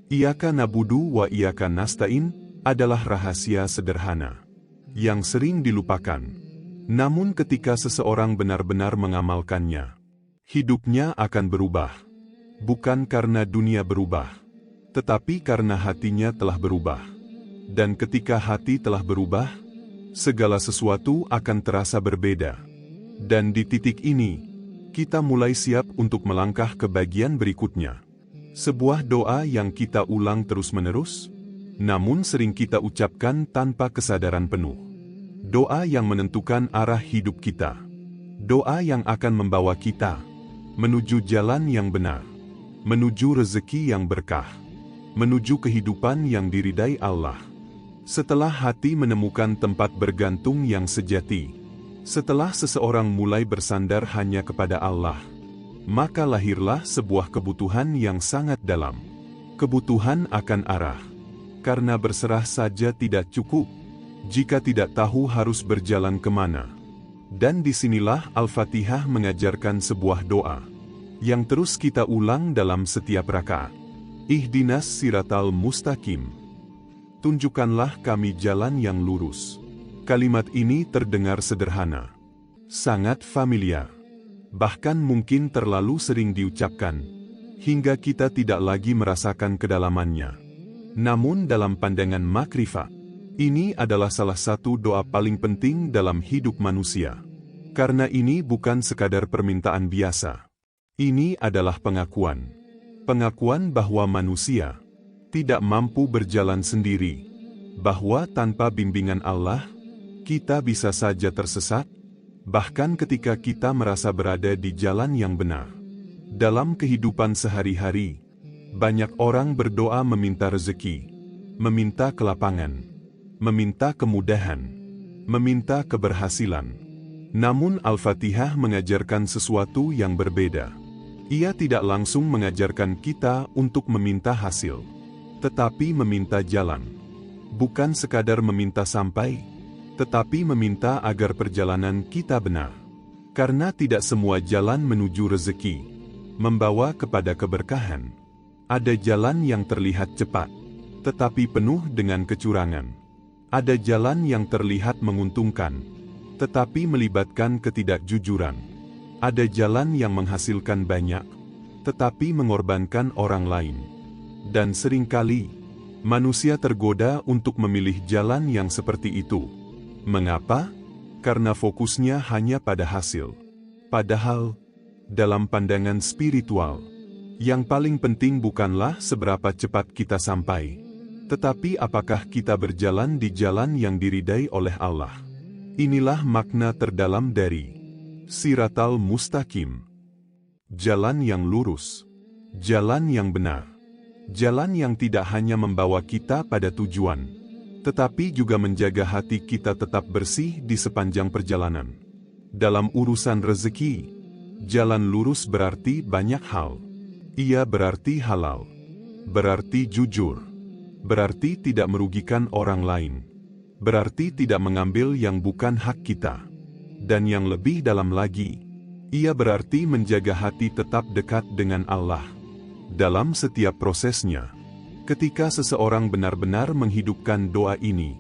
Iyyaka na'budu wa iyyaka nasta'in adalah rahasia sederhana yang sering dilupakan. Namun ketika seseorang benar-benar mengamalkannya, hidupnya akan berubah. Bukan karena dunia berubah, tetapi karena hatinya telah berubah. Dan ketika hati telah berubah, segala sesuatu akan terasa berbeda. Dan di titik ini, kita mulai siap untuk melangkah ke bagian berikutnya. Sebuah doa yang kita ulang terus-menerus, namun sering kita ucapkan tanpa kesadaran penuh. Doa yang menentukan arah hidup kita. Doa yang akan membawa kita menuju jalan yang benar, menuju rezeki yang berkah, menuju kehidupan yang diridai Allah. Setelah hati menemukan tempat bergantung yang sejati, setelah seseorang mulai bersandar hanya kepada Allah, maka lahirlah sebuah kebutuhan yang sangat dalam. Kebutuhan akan arah. Karena berserah saja tidak cukup, jika tidak tahu harus berjalan kemana. Dan disinilah Al-Fatihah mengajarkan sebuah doa, yang terus kita ulang dalam setiap rakaat. Ihdinas siratal mustaqim. Tunjukkanlah kami jalan yang lurus. Kalimat ini terdengar sederhana, sangat familiar, bahkan mungkin terlalu sering diucapkan, hingga kita tidak lagi merasakan kedalamannya. Namun dalam pandangan makrifat, ini adalah salah satu doa paling penting dalam hidup manusia. Karena ini bukan sekadar permintaan biasa. Ini adalah pengakuan. Pengakuan bahwa manusia tidak mampu berjalan sendiri, bahwa tanpa bimbingan Allah, kita bisa saja tersesat, bahkan ketika kita merasa berada di jalan yang benar. Dalam kehidupan sehari-hari, banyak orang berdoa meminta rezeki, meminta kelapangan, meminta kemudahan, meminta keberhasilan. Namun Al-Fatihah mengajarkan sesuatu yang berbeda. Ia tidak langsung mengajarkan kita untuk meminta hasil, tetapi meminta jalan. Bukan sekadar meminta sampai, tetapi meminta agar perjalanan kita benar. Karena tidak semua jalan menuju rezeki membawa kepada keberkahan. Ada jalan yang terlihat cepat, tetapi penuh dengan kecurangan. Ada jalan yang terlihat menguntungkan, tetapi melibatkan ketidakjujuran. Ada jalan yang menghasilkan banyak, tetapi mengorbankan orang lain. Dan seringkali, manusia tergoda untuk memilih jalan yang seperti itu. Mengapa? Karena fokusnya hanya pada hasil. Padahal, dalam pandangan spiritual, yang paling penting bukanlah seberapa cepat kita sampai, tetapi apakah kita berjalan di jalan yang diridai oleh Allah. Inilah makna terdalam dari Siratal Mustaqim. Jalan yang lurus, jalan yang benar, jalan yang tidak hanya membawa kita pada tujuan, tetapi juga menjaga hati kita tetap bersih di sepanjang perjalanan. Dalam urusan rezeki, jalan lurus berarti banyak hal. Ia berarti halal, berarti jujur, berarti tidak merugikan orang lain, berarti tidak mengambil yang bukan hak kita. Dan yang lebih dalam lagi, ia berarti menjaga hati tetap dekat dengan Allah. Dalam setiap prosesnya, ketika seseorang benar-benar menghidupkan doa ini,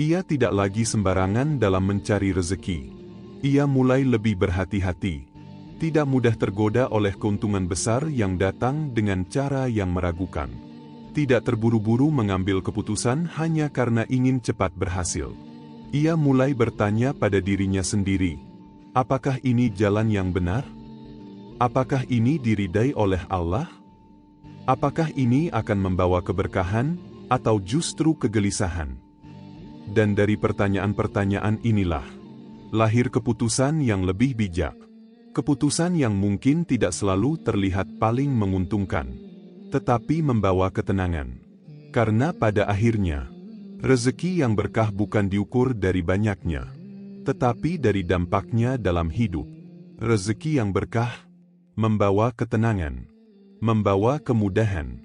ia tidak lagi sembarangan dalam mencari rezeki. Ia mulai lebih berhati-hati, tidak mudah tergoda oleh keuntungan besar yang datang dengan cara yang meragukan. Tidak terburu-buru mengambil keputusan hanya karena ingin cepat berhasil. Ia mulai bertanya pada dirinya sendiri, apakah ini jalan yang benar? Apakah ini diridai oleh Allah? Apakah ini akan membawa keberkahan, atau justru kegelisahan? Dan dari pertanyaan-pertanyaan inilah, lahir keputusan yang lebih bijak. Keputusan yang mungkin tidak selalu terlihat paling menguntungkan, tetapi membawa ketenangan. Karena pada akhirnya, rezeki yang berkah bukan diukur dari banyaknya, tetapi dari dampaknya dalam hidup. Rezeki yang berkah membawa ketenangan, membawa kemudahan,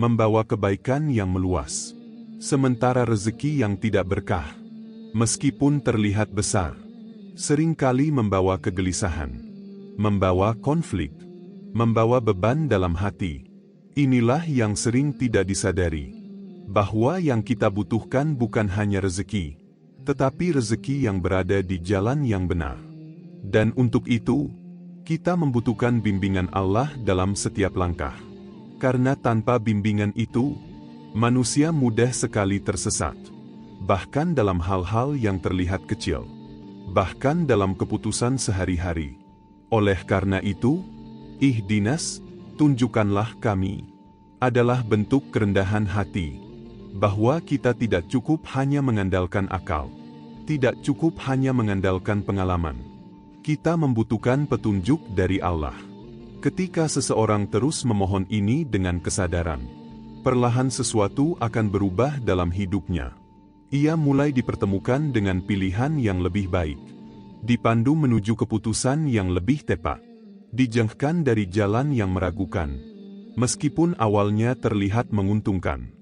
membawa kebaikan yang meluas. Sementara rezeki yang tidak berkah, meskipun terlihat besar, seringkali membawa kegelisahan, membawa konflik, membawa beban dalam hati. Inilah yang sering tidak disadari, bahwa yang kita butuhkan bukan hanya rezeki, tetapi rezeki yang berada di jalan yang benar. Dan untuk itu, kita membutuhkan bimbingan Allah dalam setiap langkah. Karena tanpa bimbingan itu, manusia mudah sekali tersesat. Bahkan dalam hal-hal yang terlihat kecil. Bahkan dalam keputusan sehari-hari. Oleh karena itu, ihdinas, tunjukkanlah kami, adalah bentuk kerendahan hati, bahwa kita tidak cukup hanya mengandalkan akal, tidak cukup hanya mengandalkan pengalaman. Kita membutuhkan petunjuk dari Allah. Ketika seseorang terus memohon ini dengan kesadaran, perlahan sesuatu akan berubah dalam hidupnya. Ia mulai dipertemukan dengan pilihan yang lebih baik, dipandu menuju keputusan yang lebih tepat, dijauhkan dari jalan yang meragukan, meskipun awalnya terlihat menguntungkan.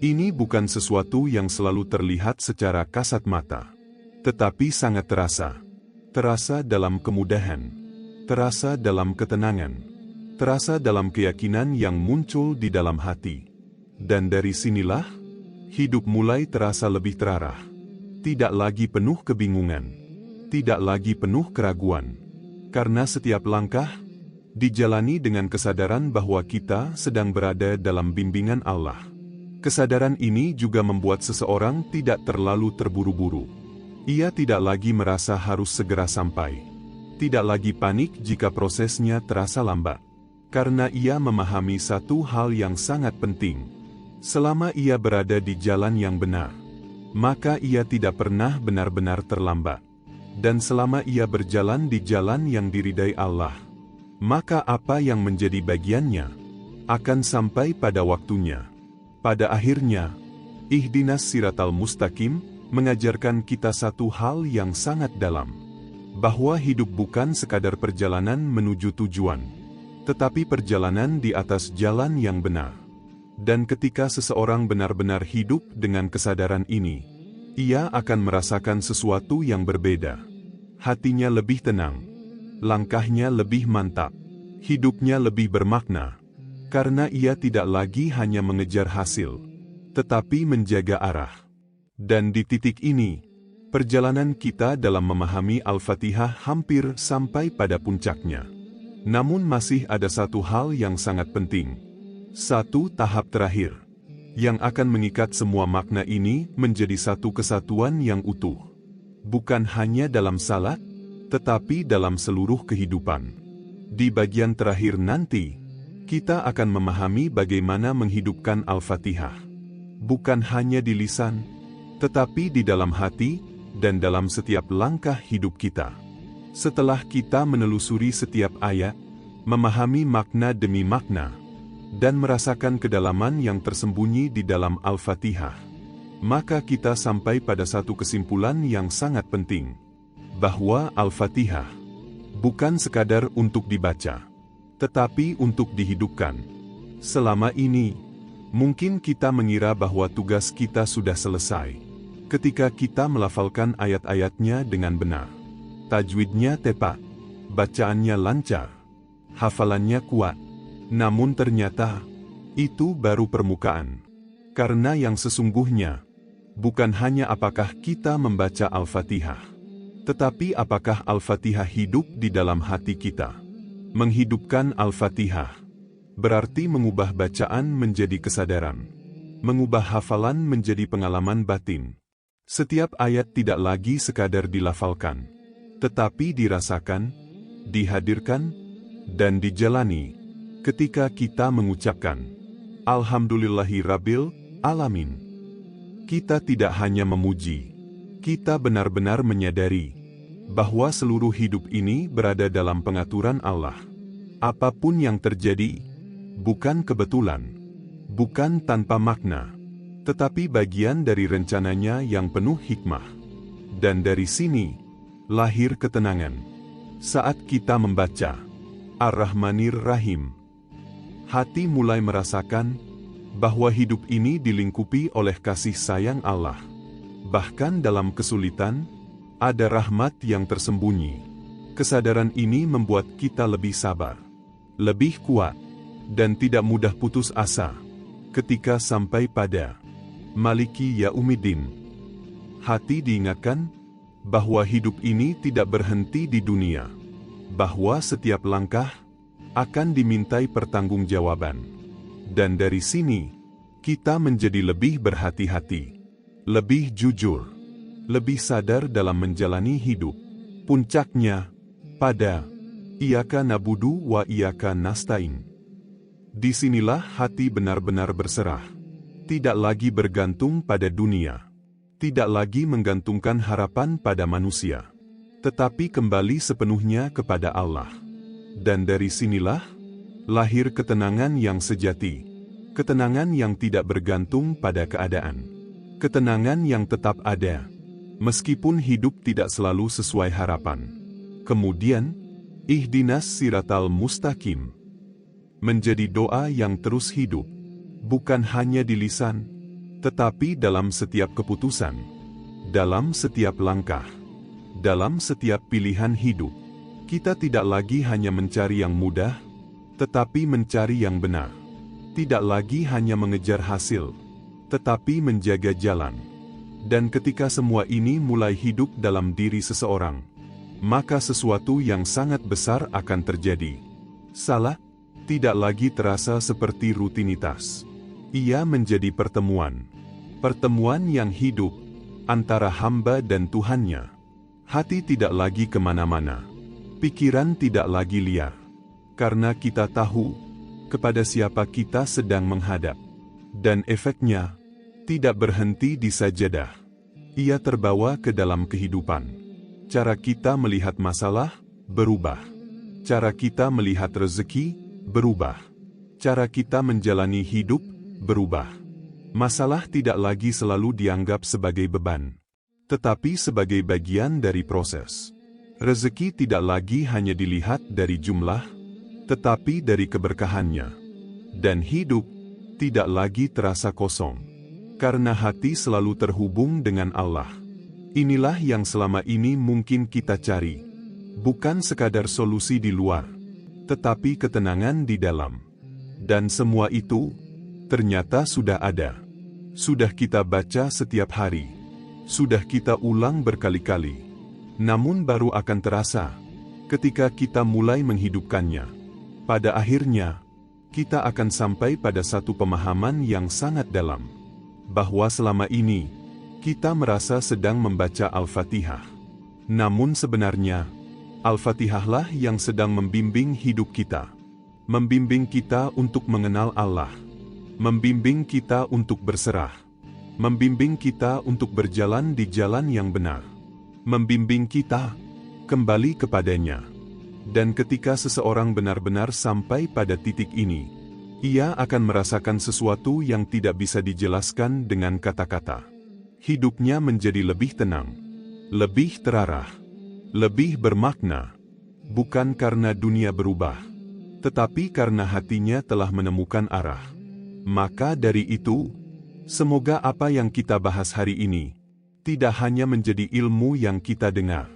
Ini bukan sesuatu yang selalu terlihat secara kasat mata, tetapi sangat terasa. Terasa dalam kemudahan, terasa dalam ketenangan, terasa dalam keyakinan yang muncul di dalam hati. Dan dari sinilah, hidup mulai terasa lebih terarah. Tidak lagi penuh kebingungan, tidak lagi penuh keraguan. Karena setiap langkah dijalani dengan kesadaran bahwa kita sedang berada dalam bimbingan Allah. Kesadaran ini juga membuat seseorang tidak terlalu terburu-buru. Ia tidak lagi merasa harus segera sampai. Tidak lagi panik jika prosesnya terasa lambat. Karena ia memahami satu hal yang sangat penting. Selama ia berada di jalan yang benar, maka ia tidak pernah benar-benar terlambat. Dan selama ia berjalan di jalan yang diridai Allah, maka apa yang menjadi bagiannya akan sampai pada waktunya. Pada akhirnya, ihdinas siratal mustaqim mengajarkan kita satu hal yang sangat dalam, bahwa hidup bukan sekadar perjalanan menuju tujuan, tetapi perjalanan di atas jalan yang benar. Dan ketika seseorang benar-benar hidup dengan kesadaran ini, ia akan merasakan sesuatu yang berbeda. Hatinya lebih tenang, langkahnya lebih mantap, hidupnya lebih bermakna, karena ia tidak lagi hanya mengejar hasil, tetapi menjaga arah. Dan di titik ini, perjalanan kita dalam memahami Al-Fatihah hampir sampai pada puncaknya. Namun masih ada satu hal yang sangat penting. Satu tahap terakhir, yang akan mengikat semua makna ini menjadi satu kesatuan yang utuh. Bukan hanya dalam salat, tetapi dalam seluruh kehidupan. Di bagian terakhir nanti, kita akan memahami bagaimana menghidupkan Al-Fatihah. Bukan hanya di lisan, tetapi di dalam hati, dan dalam setiap langkah hidup kita. Setelah kita menelusuri setiap ayat, memahami makna demi makna, dan merasakan kedalaman yang tersembunyi di dalam Al-Fatihah, maka kita sampai pada satu kesimpulan yang sangat penting, bahwa Al-Fatihah bukan sekadar untuk dibaca, tetapi untuk dihidupkan. Selama ini, mungkin kita mengira bahwa tugas kita sudah selesai ketika kita melafalkan ayat-ayatnya dengan benar. Tajwidnya tepat, bacaannya lancar, hafalannya kuat. Namun ternyata, itu baru permukaan. Karena yang sesungguhnya, bukan hanya apakah kita membaca Al-Fatihah, tetapi apakah Al-Fatihah hidup di dalam hati kita. Menghidupkan Al-Fatihah berarti mengubah bacaan menjadi kesadaran. mengubah hafalan menjadi pengalaman batin. Setiap ayat tidak lagi sekadar dilafalkan, tetapi dirasakan, dihadirkan, dan dijalani ketika kita mengucapkan Alhamdulillahirabbil alamin. Kita tidak hanya memuji, kita benar-benar menyadari bahwa seluruh hidup ini berada dalam pengaturan Allah. Apapun yang terjadi, bukan kebetulan, bukan tanpa makna, tetapi bagian dari rencananya yang penuh hikmah. Dan dari sini, lahir ketenangan. Saat kita membaca Ar-Rahmanir Rahim, hati mulai merasakan bahwa hidup ini dilingkupi oleh kasih sayang Allah. Bahkan dalam kesulitan, ada rahmat yang tersembunyi. Kesadaran ini membuat kita lebih sabar, lebih kuat, dan tidak mudah putus asa ketika sampai pada Maliki Yaumiddin. Hati diingatkan bahwa hidup ini tidak berhenti di dunia, bahwa setiap langkah akan dimintai pertanggungjawaban. Dan dari sini, kita menjadi lebih berhati-hati, lebih jujur, lebih sadar dalam menjalani hidup. Puncaknya, pada Iyyaka na'budu wa iyyaka nasta'in. Disinilah hati benar-benar berserah. Tidak lagi bergantung pada dunia. Tidak lagi menggantungkan harapan pada manusia. Tetapi kembali sepenuhnya kepada Allah. Dan dari sinilah lahir ketenangan yang sejati. Ketenangan yang tidak bergantung pada keadaan. Ketenangan yang tetap ada, meskipun hidup tidak selalu sesuai harapan. Kemudian, Ihdinas siratal mustaqim menjadi doa yang terus hidup, bukan hanya di lisan, tetapi dalam setiap keputusan, dalam setiap langkah, dalam setiap pilihan hidup. Kita tidak lagi hanya mencari yang mudah, tetapi mencari yang benar. Tidak lagi hanya mengejar hasil, tetapi menjaga jalan. Dan ketika semua ini mulai hidup dalam diri seseorang, maka sesuatu yang sangat besar akan terjadi. Salah tidak lagi terasa seperti rutinitas. Ia menjadi pertemuan. Pertemuan yang hidup antara hamba dan Tuhannya. Hati tidak lagi kemana-mana. Pikiran tidak lagi liar. Karena kita tahu kepada siapa kita sedang menghadap. Dan efeknya tidak berhenti di sajadah. Ia terbawa ke dalam kehidupan. Cara kita melihat masalah berubah. Cara kita melihat rezeki berubah. Cara kita menjalani hidup berubah. Masalah tidak lagi selalu dianggap sebagai beban, tetapi sebagai bagian dari proses. Rezeki tidak lagi hanya dilihat dari jumlah, tetapi dari keberkahannya. Dan hidup tidak lagi terasa kosong, karena hati selalu terhubung dengan Allah. Inilah yang selama ini mungkin kita cari. Bukan sekadar solusi di luar, tetapi ketenangan di dalam. Dan semua itu ternyata sudah ada. Sudah kita baca setiap hari. Sudah kita ulang berkali-kali. Namun baru akan terasa ketika kita mulai menghidupkannya. Pada akhirnya, kita akan sampai pada satu pemahaman yang sangat dalam, bahwa selama ini kita merasa sedang membaca Al-Fatihah. Namun sebenarnya, Al-Fatihahlah yang sedang membimbing hidup kita. Membimbing kita untuk mengenal Allah. Membimbing kita untuk berserah. Membimbing kita untuk berjalan di jalan yang benar. Membimbing kita kembali kepadanya. Dan ketika seseorang benar-benar sampai pada titik ini, ia akan merasakan sesuatu yang tidak bisa dijelaskan dengan kata-kata. Hidupnya menjadi lebih tenang, lebih terarah, lebih bermakna, bukan karena dunia berubah, tetapi karena hatinya telah menemukan arah. Maka dari itu, semoga apa yang kita bahas hari ini tidak hanya menjadi ilmu yang kita dengar,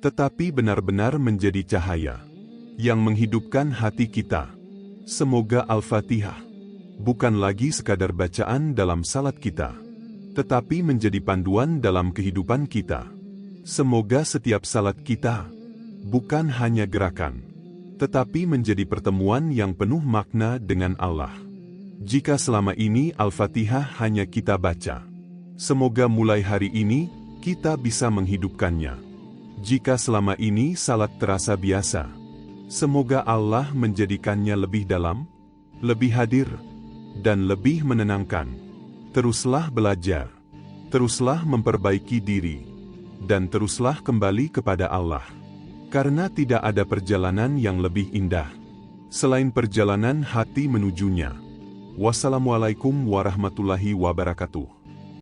tetapi benar-benar menjadi cahaya yang menghidupkan hati kita. Semoga Al-Fatihah bukan lagi sekadar bacaan dalam salat kita, tetapi menjadi panduan dalam kehidupan kita. Semoga setiap salat kita bukan hanya gerakan, tetapi menjadi pertemuan yang penuh makna dengan Allah. Jika selama ini Al-Fatihah hanya kita baca, semoga mulai hari ini kita bisa menghidupkannya. Jika selama ini salat terasa biasa, semoga Allah menjadikannya lebih dalam, lebih hadir, dan lebih menenangkan. Teruslah belajar, teruslah memperbaiki diri, dan teruslah kembali kepada Allah. Karena tidak ada perjalanan yang lebih indah selain perjalanan hati menujunya. Wassalamualaikum warahmatullahi wabarakatuh.